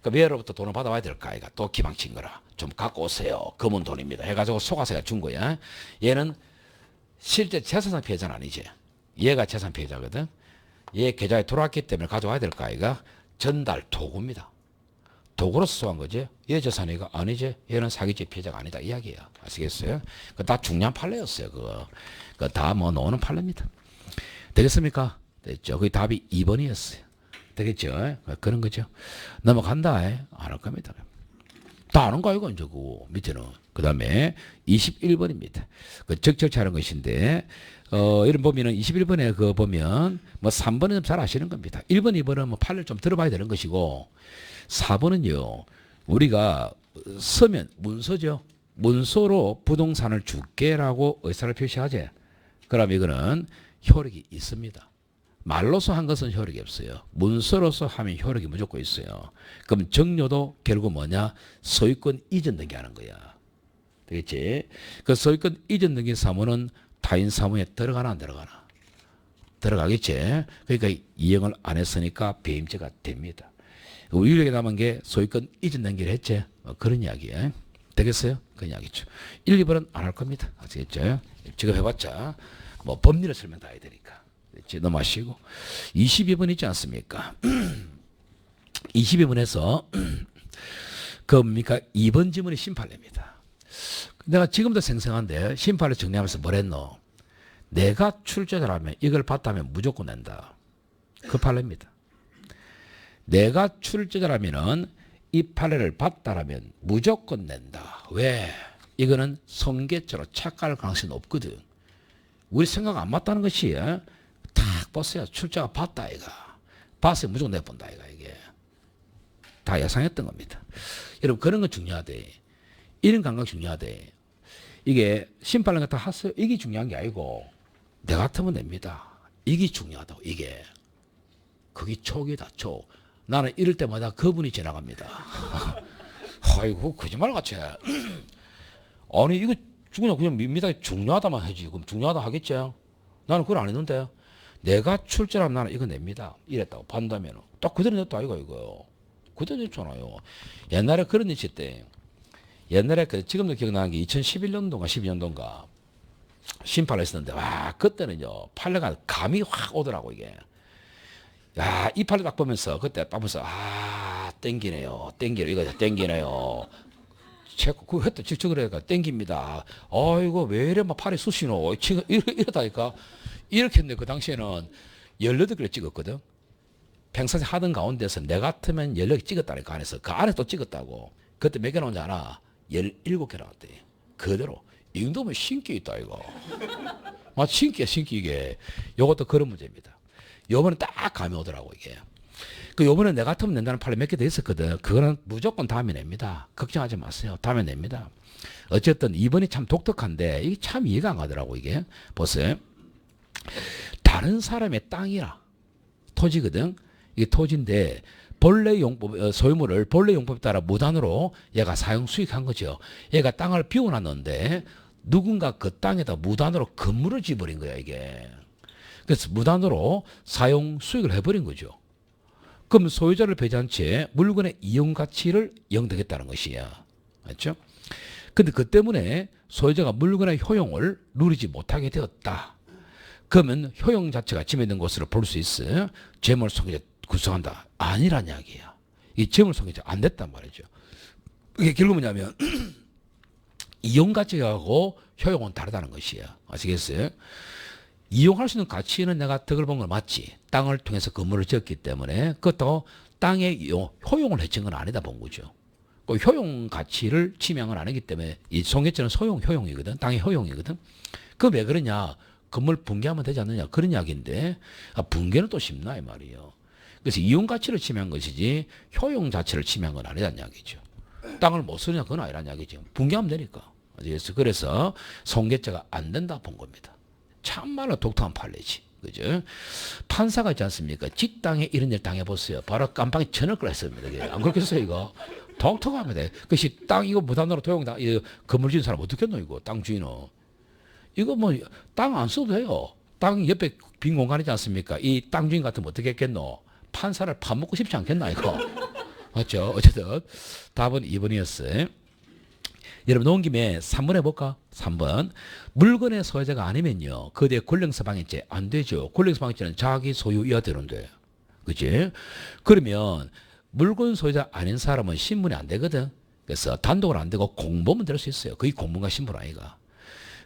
Speaker 1: 그럼 얘로부터 돈을 받아와야 될까 아이가. 또 기망 친 거라. 좀 갖고 오세요. 검은 돈입니다. 해가지고 속아서 준 거야. 얘는 실제 재산상 피해자는 아니지. 얘가 재산 피해자거든. 얘 계좌에 들어왔기 때문에 가져와야 될까 아이가. 전달 도구입니다. 도구로서 소한 거지. 얘 재산이가 아니지. 얘는 사기죄 피해자가 아니다. 이야기야. 아시겠어요? 그 다 중요한 판례였어요. 그거. 그 다 뭐 나오는 판례입니다. 되겠습니까? 됐죠. 그 답이 2번이었어요. 되겠죠? 그런 거죠. 넘어간다. 안 할 겁니다. 다 아는 거 아이가 이제 그 밑에는. 그 다음에 21번입니다. 그 적절치 않은 것인데 이런 보면은 21번에 그 보면 뭐 3번은 잘 아시는 겁니다. 1번, 2번은 뭐 판례를 좀 들어봐야 되는 것이고 4번은요. 우리가 서면 문서죠. 문서로 부동산을 줄게라고 의사를 표시하지. 그럼 이거는 효력이 있습니다. 말로서 한 것은 효력이 없어요. 문서로서 하면 효력이 무조건 있어요. 그럼 정료도 결국 뭐냐? 소유권 이전 등기하는 거야. 되겠지? 그 소유권 이전 등기 사무는 타인 사무에 들어가나 안 들어가나? 들어가겠지? 그러니까 이행을 안 했으니까 배임죄가 됩니다. 유일하게 남은 게 소유권 이전 등기를 했지? 그런 이야기예요. 되겠어요? 그런 이야기죠. 1, 2번은 안 할 겁니다. 아시겠죠? 지금 해봤자 뭐 법리를 설명 다 해야 되니까. 넘어가시고 22번 있지 않습니까? 22번에서 그 뭡니까? 2번 지문이 심판례입니다. 내가 지금도 생생한데 심판을 정리하면서 뭐랬노? 내가 출제자라면 이걸 봤다면 무조건 낸다. 그 판례입니다. 내가 출제자라면은 이 판례를 봤다라면 무조건 낸다. 왜? 이거는 성계죄로 착각할 가능성이 높거든. 우리 생각 안 맞다는 것이 딱 봤어야 출자가 봤다 이가. 봤어야 무조건 내본다 이가. 이게 다 예상했던 겁니다. 여러분 그런 건 중요하대. 이런 감각 중요하대. 이게 심판을 갖다 하세요. 이게 중요한 게 아니고 내 같으면 냅니다. 이게 중요하다고. 이게 그게 촉이다. 촉. 나는 이럴 때마다 그분이 지나갑니다. 아이고 거짓말같이. 아니 이거 그냥 밉니다. 중요하다만 하지. 그럼 중요하다 하겠지. 나는 그걸 안 했는데 내가 출제하면 나는 이거 냅니다. 이랬다고 판다면 딱 그대로 냈다 이거 이거. 그대로 냈잖아요. 옛날에 그런 일 있을 때 옛날에 지금도 기억나는 게 2011년도인가 12년도인가 심판을 했었는데 와 그때는요 판례가 감이 확 오더라고 이게. 야, 이 판례 딱 보면서 그때 딱 보면서 땡기네요. 이거 땡기네요. 그 했다 직접 그래가 땡깁니다. 아이고 왜 이래 막 팔이 쑤시노. 이러다니까 이렇게 했는데 그 당시에는 18개 찍었거든. 평상시 하던 가운데서 내 같으면 18개 찍었다니까 안에서 그 안에 또 찍었다고. 그때 몇 개 나온지 알아? 17개 나왔대. 그대로. 이 정도면 신기 있다 이거. 신기야 신기 이게. 요것도 그런 문제입니다. 요번에 딱 감이 오더라고 이게. 그 요번에 내 같으면 낸다는 판례 몇 개 더 있었거든. 그거는 무조건 다음에 냅니다. 걱정하지 마세요. 다음에 냅니다. 어쨌든 이번이 참 독특한데 이게 참 이해가 안 가더라고 이게. 보세요. 다른 사람의 땅이라 토지거든. 이게 토지인데 본래 용법 소유물을 본래 용법에 따라 무단으로 얘가 사용 수익한 거죠. 얘가 땅을 비워놨는데 누군가 그 땅에다 무단으로 건물을 지어버린 거야 이게. 그래서 무단으로 사용 수익을 해버린 거죠. 그럼 소유자를 배제한 채 물건의 이용 가치를 영득했다는 것이야. 맞죠? 근데 그 때문에 소유자가 물건의 효용을 누리지 못하게 되었다. 그러면 효용 자체가 침해된 것으로 볼 수 있어. 재물 손괴죄 구성한다. 아니란 이야기야. 이 재물 손괴죄 안 됐단 말이죠. 이게 결국 뭐냐면 이용 가치하고 효용은 다르다는 것이야. 아시겠어요? 이용할 수 있는 가치는 내가 덕을 본 건 맞지. 땅을 통해서 건물을 지었기 때문에 그것도 땅의 효용을 해친 건 아니다 본 거죠. 그 효용 가치를 침해한 건 아니기 때문에 이 손괴죄는 소용 효용이거든. 땅의 효용이거든. 그 왜 그러냐? 건물 붕괴하면 되지 않느냐? 그런 이야기인데 붕괴는 또 쉽나 이 말이에요. 그래서 이용 가치를 침해한 것이지 효용 자체를 침해한 건 아니란 이야기죠. 땅을 못 쓰느냐 그건 아니란 이야기죠. 붕괴하면 되니까. 그래서 손괴죄가 안 된다 본 겁니다. 참말로 독특한 판례지. 그죠? 판사가 있지 않습니까? 직당에 이런 일 당해보세요. 바로 깜빡이 쳐넣을 걸 했습니다. 안 그렇겠어요, 이거? 독특합니다. 그것이 땅 이거 무단으로 도용당, 건물 지은 사람 어떻겠노, 이거? 땅 주인은. 이거 뭐, 땅 안 써도 돼요. 땅 옆에 빈 공간이지 않습니까? 이 땅 주인 같으면 어떻게 했겠노? 판사를 파먹고 싶지 않겠나, 이거? 맞죠? 어쨌든, 답은 2번이었어요. 여러분 놓은 김에 3번 해볼까? 3번. 물건의 소유자가 아니면요. 그대 권력서방해죄 안 되죠. 권력서방해죄는 자기 소유 이하되는데. 그치? 그러면 물건 소유자 아닌 사람은 신분이 안 되거든. 그래서 단독은 안 되고 공범은 될 수 있어요. 그게 공범과 신분 아이가.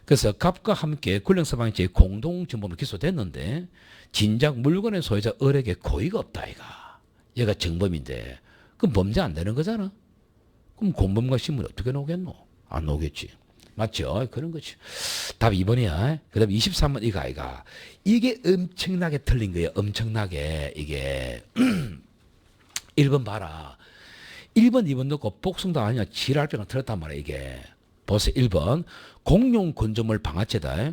Speaker 1: 그래서 갑과 함께 권력서방해죄 공동정범으로 기소됐는데 진작 물건의 소유자 을에게 고의가 없다 아이가. 얘가 정범인데 그럼 범죄 안 되는 거잖아. 그럼 공범과 신분이 어떻게 나오겠노? 안 나오겠지. 맞죠? 그런 거지. 답 2번이야. 그 다음에 23번 이거 아이가. 이게 엄청나게 틀린 거예요. 엄청나게. 이게. 1번 봐라. 1번, 2번 넣고 복숭도 아니야. 지랄병을 틀었단 말이야, 이게. 보세요. 1번. 공용 건조물 방아죄다.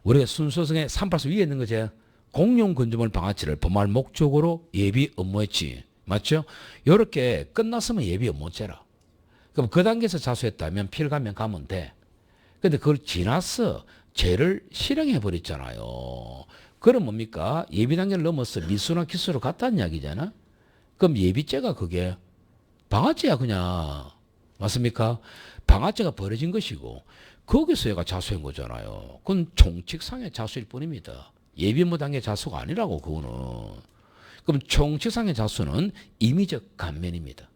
Speaker 1: 우리가 순서성에 38수 위에 있는 거지. 공용 건조물 방아죄를 범할 목적으로 예비 업무했지. 맞죠? 요렇게 끝났으면 예비 업무죄라. 그럼 그 단계에서 자수했다면 필감면 가면 돼. 근데 그걸 지나서 죄를 실행해 버렸잖아요. 그럼 뭡니까? 예비 단계를 넘어서 미수나 기수로 갔다는 이야기잖아. 그럼 예비죄가 그게 방아죄야 그냥. 맞습니까? 방아죄가 벌어진 것이고 거기서 얘가 자수한 거잖아요. 그건 총칙상의 자수일 뿐입니다. 예비 업무 단계 자수가 아니라고 그거는. 그럼 총칙상의 자수는 임의적 감면입니다.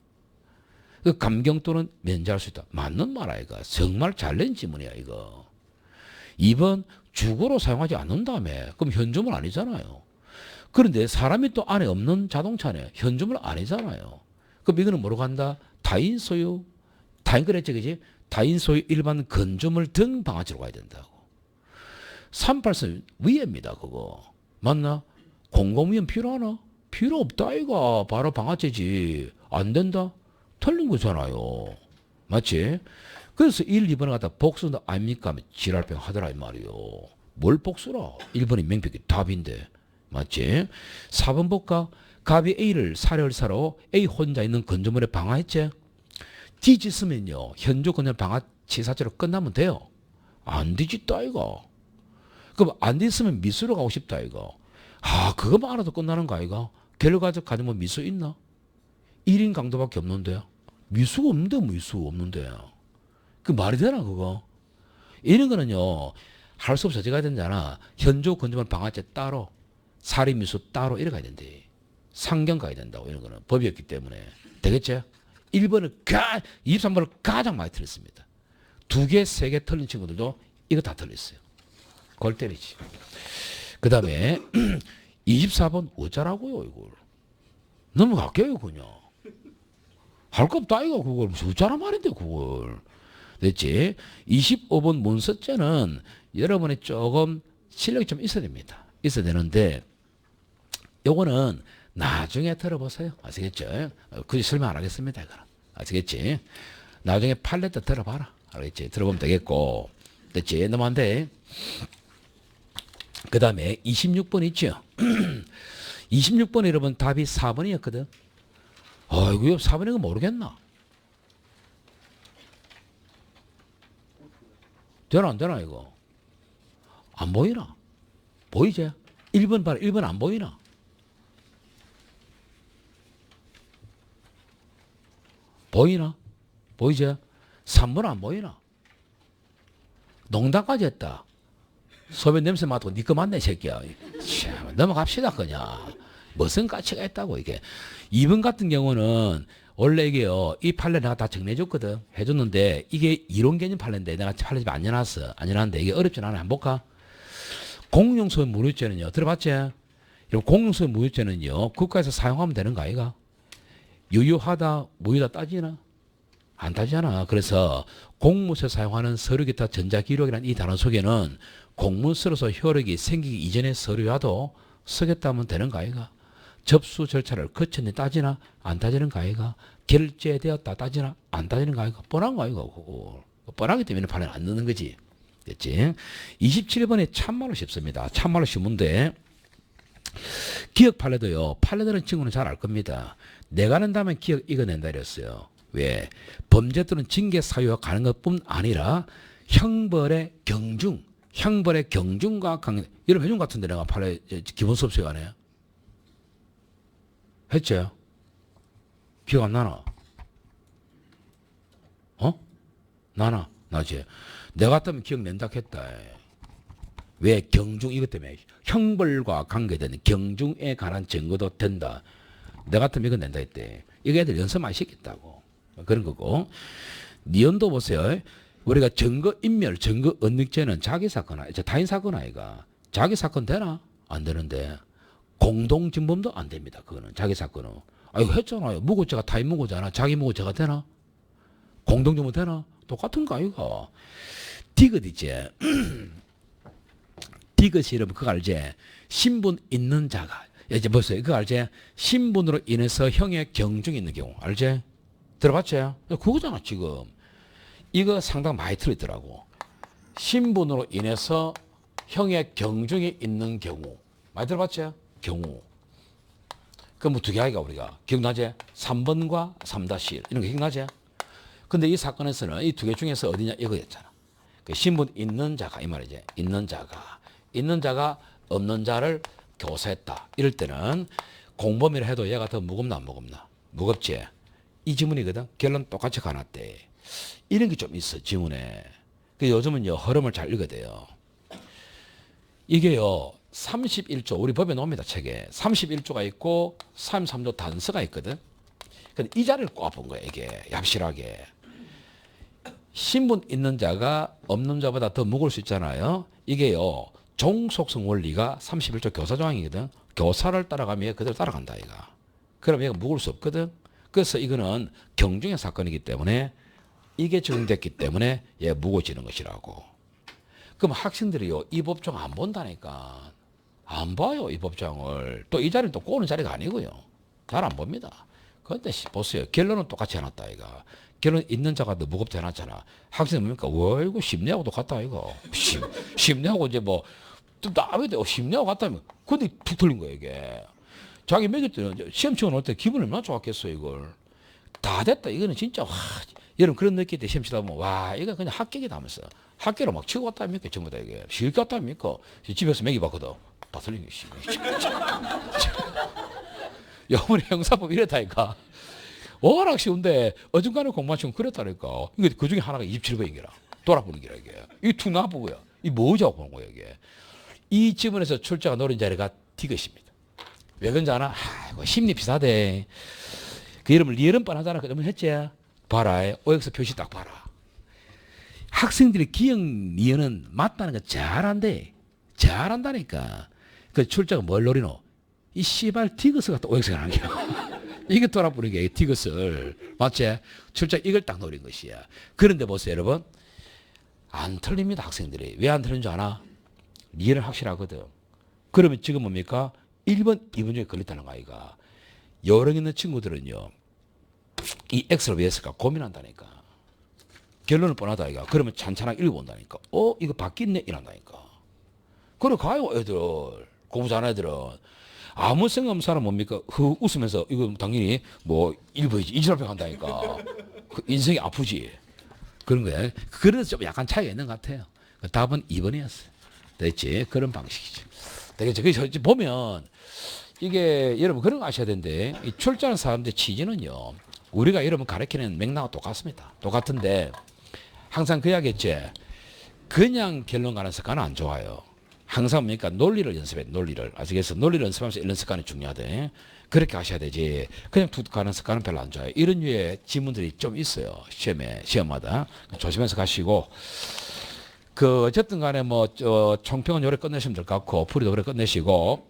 Speaker 1: 그 감경 또는 면제할 수 있다. 맞는 말 아이가. 정말 잘낸 지문이야 이거. 2번 주거로 사용하지 않는다며. 그럼 현주물 아니잖아요. 그런데 사람이 또 안에 없는 자동차네. 현주물 아니잖아요. 그럼 이거는 뭐로 간다? 타인 소유. 타인 그랬지, 그지? 타인 소유 일반 건조물 등 방아지로 가야 된다고. 383 위해입니다, 그거. 맞나? 공공위험 필요하나? 필요 없다, 이거. 바로 방아죄지. 안 된다? 틀린 거잖아요. 맞지? 그래서 1, 2번을 갖다 복수는 아닙니까? 지랄병 하더라, 이 말이요. 뭘 복수라? 1번이 명백히 답인데. 맞지? 4번 볼까? 갑이 A를 사려사로 A 혼자 있는 건조물에 방아했지? 뒤집으면요. 현조 건조물 방아 치사죄로 끝나면 돼요. 안 뒤집다, 이거. 그럼 안 뒤집으면 미수로 가고 싶다, 이거. 아, 그거만 알아도 끝나는 거 아이가? 결과적 가정은 미수 있나? 1인 강도밖에 없는데. 미수가 없는데, 미수 없는데. 그 말이 되나, 그거? 이런 거는요, 할 수 없어. 제가 된잖아. 현조 건조물 방아죄 따로, 살인미수 따로 이래 가야 된대. 상경 가야 된다고, 이런 거는. 법이었기 때문에. 되겠죠? 1번을 23번을 가장 많이 틀렸습니다. 2개, 3개 틀린 친구들도 이거 다 틀렸어요. 골 때리지. 그 다음에 24번 어쩌라고요, 이걸. 넘어갈게요, 그냥. 할 거 없다, 이거, 그걸. 무슨 어쩌란 말인데, 그걸. 됐지? 25번 문서죄는 여러분이 조금 실력이 좀 있어야 됩니다. 있어야 되는데, 요거는 나중에 들어보세요. 아시겠죠? 굳이 설명 안 하겠습니다, 이거는. 아시겠지? 나중에 판례 때 들어봐라. 알겠지? 들어보면 되겠고. 됐지? 너무 안 돼. 그 다음에 26번 있죠? 26번 여러분 답이 4번이었거든. 아이고, 4번인 거 모르겠나? 되나 안 되나, 이거? 안 보이나? 보이지? 1번 봐라. 1번 안 보이나? 보이나? 보이지? 3번 안 보이나? 농담까지 했다. 소변 냄새 맡고 니꺼 맞네, 새끼야. 참, 넘어갑시다, 그냥. 무슨 가치가 있다고, 이게. 2번 같은 경우는 원래 이게요, 이 판례 내가 다 정리해줬거든. 해줬는데, 이게 이론 개념 판례인데, 내가 판례 집 안 해놨어. 안 해놨는데, 이게 어렵진 않아. 한번 볼까? 공용소유 무효죄는요, 들어봤지? 이런 공용소유 무효죄는요, 국가에서 사용하면 되는 거 아이가? 유효하다, 무효다 따지나? 안 따지잖아. 그래서 공무서에 사용하는 서류 기타 전자기록이라는 이 단어 속에는 공문서로서 효력이 생기기 이전의 서류와도 쓰겠다면 되는 거 아이가? 접수 절차를 거쳤니 따지나? 안 따지는 거 아이가? 결제되었다 따지나? 안 따지는 거 아이가? 뻔한 거 아이가? 그거. 뻔하기 때문에 판을 안 넣는 거지. 됐지? 27번에 참말로 쉽습니다. 참말로 쉬운데 기억 판례도요. 판례들은 친구는 잘 알 겁니다. 내가 낸다면 기억 이거 낸다 이랬어요. 왜? 범죄 또는 징계 사유가 가는 것뿐 아니라 형벌의 경중, 형벌의 경중과 강력. 여러분 해준 것 같은데 내가 판례 기본 수업 시간에 했죠? 기억 안 나나? 어? 나나? 나지? 내가 같으면 기억 낸다 했다. 왜? 경중 이것 때문에 형벌과 관계되는 경중에 관한 증거도 된다. 내가 같으면 이거 낸다 했대. 이거 애들 연습 많이 시켰다고. 그런 거고. 니언도 보세요. 우리가 증거 인멸, 증거 은닉죄는 자기 사건, 타인 사건 아이가. 자기 사건 되나? 안 되는데. 공동진범도 안 됩니다. 그거는 자기 사건은. 아이고 했잖아요. 무고죄가 타인 무고잖아. 자기 무고죄가 되나? 공동진범 되나? 똑같은 거 아이가. 디귿 있지. 디귿이 여러분 그거 알지? 신분 있는 자가. 이제 보세요. 그거 알지? 신분으로 인해서 형의 경중이 있는 경우. 알지? 들어봤지? 그거잖아 지금. 이거 상당 많이 틀리더라고. 신분으로 인해서 형의 경중이 있는 경우. 많이 들어봤지? 경우. 그 뭐 두 개 아이가 우리가. 기억나지? 3번과 3-1 이런 거 기억나지? 근데 이 사건에서는 이 두 개 중에서 어디냐 이거였잖아. 그 신분 있는 자가 이 말이지. 있는 자가 없는 자를 교사했다. 이럴 때는 공범이라 해도 얘가 더 무겁나 안 무겁나? 무겁지? 이 지문이거든. 결론 똑같이 가놨대. 이런 게 좀 있어 지문에. 그 요즘은요 흐름을 잘 읽어야 돼요. 이게요 31조 우리 법에 나옵니다 책에. 31조가 있고 33조 단서가 있거든. 근데 이 자리를 꼽은 거야 이게 얍실하게. 신분 있는 자가 없는 자보다 더 무거울 수 있잖아요. 이게요 종속성 원리가 31조 교사조항이거든. 교사를 따라가면 그대로 따라간다 이가. 그럼 얘가 무거울 수 없거든. 그래서 이거는 경중의 사건이기 때문에 이게 적용됐기 때문에 무거워지는 것이라고. 그럼 학생들이요, 이 법정 안 본다니까. 안 봐요, 이 법정을. 또 이 자리는 또 꼬는 자리가 아니고요. 잘 안 봅니다. 그런데 보세요. 결론은 똑같이 해놨다, 이거. 결론 있는 자가 더 무겁게 해놨잖아. 학생이 뭡니까? 와, 이거 심리하고도 같다, 이거. 심리하고 이제 뭐, 또 남에도 심리하고 같다면. 근데 툭 틀린 거야, 이게. 자기 매길 때는 시험 치고 나올 때 기분이 얼마나 좋았겠어, 이걸. 다 됐다. 이거는 진짜, 와. 여러분 그런 느낌 때 시험 치다 보면, 와, 이거 그냥 합격이다 하면서. 합격을 막 치고 갔다입니까? 전부 다 이게. 쉽게 갔다입니까? 집에서 매겨봤거든. 다 틀린 게 씨. 영문의 형사법 이랬다니까. 워낙 쉬운데 어중간한 공부만 치면 그랬다니까. 이게 그 중에 하나가 27번이라. 돌아보는 기라 이게. 이게 툭 나보고요. 이 뭐냐고 보는 거예요, 이게. 이 지문에서 출제가 노린 자리가 디귿입니다. 왜 그런지 아나? 아이고, 심리 비슷하대. 그 이름을 리얼음반 하잖아. 그러면 했지? 봐라. OX 표시 딱 봐라. 학생들이 기억 니은은 맞다는 거 잘한대. 잘한다니까. 그 출제가 뭘 노리노? 이 씨발 디귿가 또 OX가 나는 거야. 이게 돌아보는 게 디귿을. 맞지? 출제 이걸 딱 노린 것이야. 그런데 보세요, 여러분. 안 틀립니다, 학생들이. 왜 안 틀린 줄 아나? 니은은 확실하거든. 그러면 지금 뭡니까? 1번, 2번 중에 걸렸다는 거 아이가. 요령 있는 친구들은요, 이 X를 왜 했을까 고민한다니까. 결론은 뻔하다 아이가. 그러면 찬찬하게 읽어본다니까. 이거 바뀌네 이란다니까. 그래 가요 애들. 공부 잘하는 애들은. 아무 생각 없는 사람 뭡니까? 웃으면서 이거 당연히 뭐 1번이지 2절 한다니까. 그 인생이 아프지. 그런 거야. 그래서 좀 약간 차이가 있는 것 같아요. 답은 2번이었어요. 됐지? 그런 방식이죠. 되게 보면 이게 여러분 그런 거 아셔야 되는데 이 출제하는 사람들의 취지는요. 우리가 여러분 가르치는 맥락과 똑같습니다. 똑같은데 항상 그 이야기했지. 그냥 결론 가는 습관은 안 좋아요. 항상 뭡니까? 논리를 연습해. 논리를. 아시겠어? 논리를 연습하면서 이런 습관이 중요하대. 그렇게 하셔야 되지. 그냥 툭 가는 습관은 별로 안 좋아요. 이런 류의 지문들이 좀 있어요. 시험마다. 조심해서 가시고. 어쨌든 간에 총평은 요래 끝내시면 될 것 같고, 풀이도 그래 끝내시고,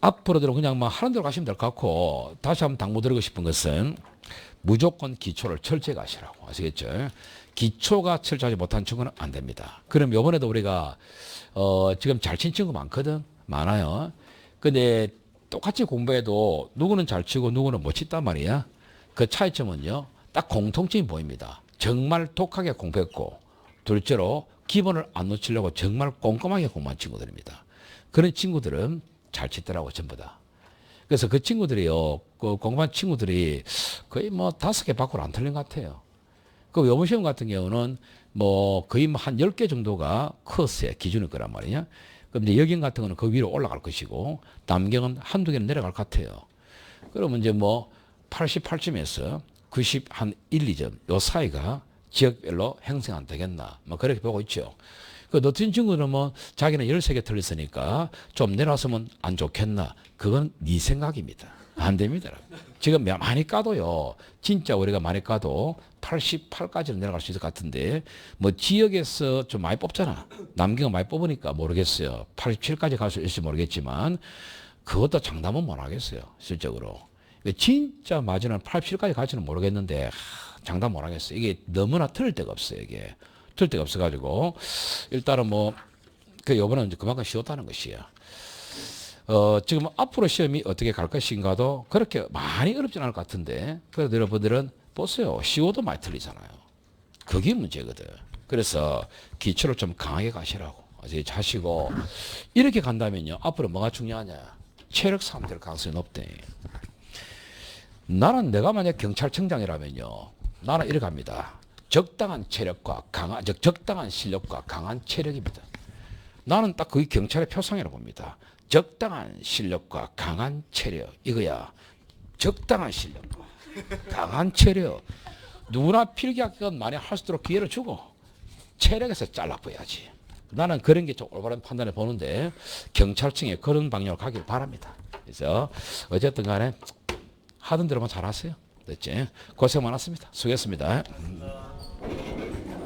Speaker 1: 앞으로도 그냥 하는 대로 가시면 될 것 같고, 다시 한번 당부드리고 싶은 것은 무조건 기초를 철저히 가시라고. 아시겠죠? 기초가 철저하지 못한 친구는 안 됩니다. 그럼 요번에도 우리가, 지금 잘 친 친구 많거든? 많아요. 근데 똑같이 공부해도 누구는 잘 치고 누구는 못 친단 말이야. 그 차이점은요, 딱 공통점이 보입니다. 정말 독하게 공부했고, 둘째로 기본을 안 놓치려고 정말 꼼꼼하게 공부한 친구들입니다. 그런 친구들은 잘 치더라고, 전부 다. 그래서 그 친구들이요, 그 공부한 친구들이 거의 5개 밖으로 안 틀린 것 같아요. 그 요번 시험 같은 경우는 거의 한 10개 정도가 커스의 기준일 거란 말이냐. 그럼 이제 여경 같은 거는 그 위로 올라갈 것이고, 남경은 한두 개는 내려갈 것 같아요. 그러면 이제 88점에서 90 한 1, 2점, 요 사이가 지역별로 형성 안 되겠나. 그렇게 보고 있죠. 너 같은 친구는 자기는 13개 틀렸으니까 좀 내려왔으면 안 좋겠나. 그건 네 생각입니다. 안 됩니다. 지금 많이 까도요. 진짜 우리가 많이 까도 88까지는 내려갈 수 있을 것 같은데 지역에서 좀 많이 뽑잖아. 남경은 많이 뽑으니까 모르겠어요. 87까지 갈 수 있을지 모르겠지만 그것도 장담은 못 하겠어요. 실적으로. 진짜 맞으면 87까지 갈지는 모르겠는데 장담 못 하겠어요. 이게 너무나 틀릴 데가 없어요. 이게 틀릴 데가 없어가지고 일단은 요번은 그만큼 쉬웠다는 것이야. 지금 앞으로 시험이 어떻게 갈 것인가도 그렇게 많이 어렵진 않을 것 같은데 그래도 여러분들은 보세요. 쉬워도 많이 틀리잖아요. 그게 문제거든. 그래서 기초를 좀 강하게 가시라고 하시고 이렇게 간다면요. 앞으로 뭐가 중요하냐. 체력 싸움 될 가능성이 높대. 나는 내가 만약 경찰청장이라면요. 나는 이렇게 합니다. 적당한 체력과 적당한 실력과 강한 체력입니다. 나는 딱 그게 경찰의 표상이라고 봅니다. 적당한 실력과 강한 체력. 이거야. 적당한 실력과 강한 체력. 누구나 필기학교는 많이 할 수 있도록 기회를 주고 체력에서 잘라버려야지. 나는 그런 게 좀 올바른 판단을 보는데 경찰청에 그런 방향으로 가길 바랍니다. 그래서 어쨌든 간에 하던 대로만 잘하세요. 됐지? 고생 많았습니다. 수고했습니다.